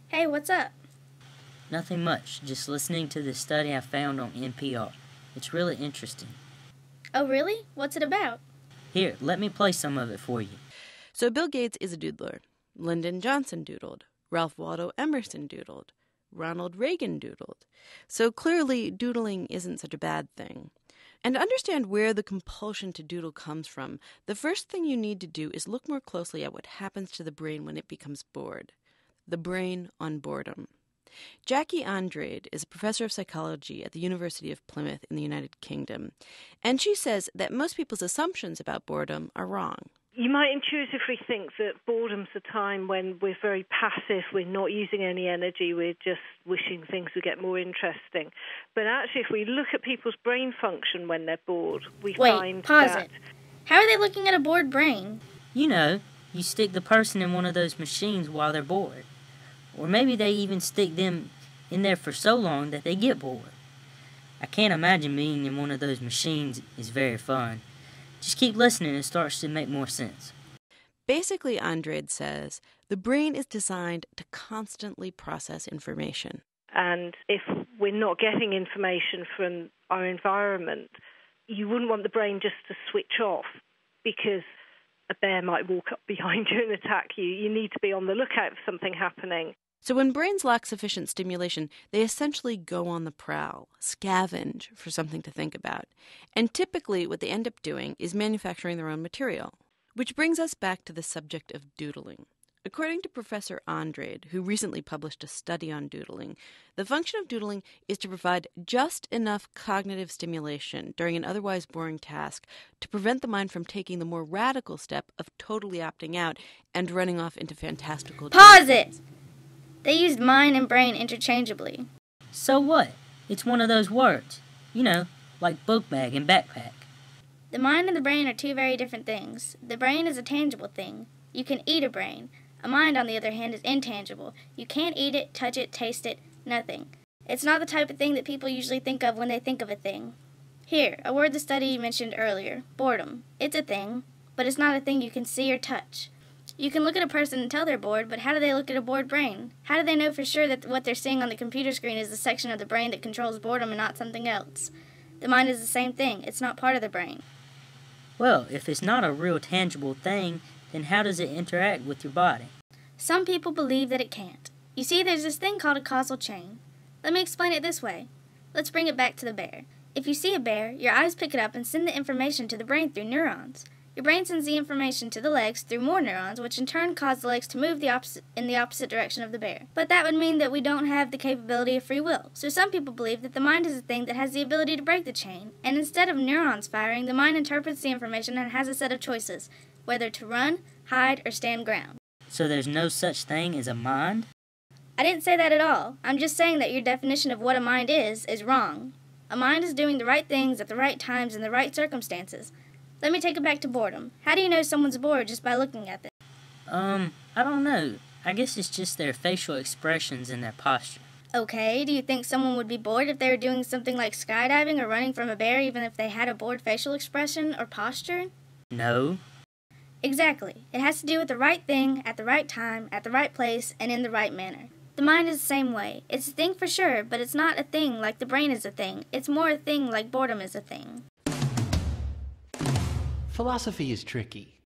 Hey, what's up? Nothing much, just listening to this study I found on NPR. It's really interesting. Oh, really? What's it about? Here, let me play some of it for you. So Bill Gates is a doodler. Lyndon Johnson doodled. Ralph Waldo Emerson doodled. Ronald Reagan doodled. So clearly, doodling isn't such a bad thing. And to understand where the compulsion to doodle comes from, the first thing you need to do is look more closely at what happens to the brain when it becomes bored. The brain on boredom. Jackie Andrade is a professor of psychology at the University of Plymouth in the United Kingdom, and she says that most people's assumptions about boredom are wrong. You might intuitively think that boredom's a time when we're very passive, we're not using any energy, we're just wishing things would get more interesting. But actually, if we look at people's brain function when they're bored, we find pause that... it. How are they looking at a bored brain? You know, you stick the person in one of those machines while they're bored. Or maybe they even stick them in there for so long that they get bored. I can't imagine being in one of those machines is very fun. Just keep listening and it starts to make more sense. Basically, Andrade says, the brain is designed to constantly process information. And if we're not getting information from our environment, you wouldn't want the brain just to switch off because a bear might walk up behind you and attack you. You need to be on the lookout for something happening. So when brains lack sufficient stimulation, they essentially go on the prowl, scavenge for something to think about. And typically what they end up doing is manufacturing their own material. Which brings us back to the subject of doodling. According to Professor Andrade, who recently published a study on doodling, the function of doodling is to provide just enough cognitive stimulation during an otherwise boring task to prevent the mind from taking the more radical step of totally opting out and running off into fantastical... Pause it! They used mind and brain interchangeably. So what? It's one of those words. You know, like book bag and backpack. The mind and the brain are two very different things. The brain is a tangible thing. You can eat a brain. A mind, on the other hand, is intangible. You can't eat it, touch it, taste it, nothing. It's not the type of thing that people usually think of when they think of a thing. Here, a word the study mentioned earlier, boredom. It's a thing, but it's not a thing you can see or touch. You can look at a person and tell they're bored, but how do they look at a bored brain? How do they know for sure that what they're seeing on the computer screen is the section of the brain that controls boredom and not something else? The mind is the same thing. It's not part of the brain. Well, if it's not a real tangible thing, then how does it interact with your body? Some people believe that it can't. You see, there's this thing called a causal chain. Let me explain it this way. Let's bring it back to the bear. If you see a bear, your eyes pick it up and send the information to the brain through neurons. Your brain sends the information to the legs through more neurons, which in turn cause the legs to move in the opposite direction of the bear. But that would mean that we don't have the capability of free will. So some people believe that the mind is a thing that has the ability to break the chain, and instead of neurons firing, the mind interprets the information and has a set of choices, whether to run, hide, or stand ground. So there's no such thing as a mind? I didn't say that at all. I'm just saying that your definition of what a mind is wrong. A mind is doing the right things at the right times in the right circumstances. Let me take it back to boredom. How do you know someone's bored just by looking at them? I don't know. I guess it's just their facial expressions and their posture. Okay, do you think someone would be bored if they were doing something like skydiving or running from a bear even if they had a bored facial expression or posture? No. Exactly. It has to do with the right thing, at the right time, at the right place, and in the right manner. The mind is the same way. It's a thing for sure, but it's not a thing like the brain is a thing. It's more a thing like boredom is a thing. Philosophy is tricky.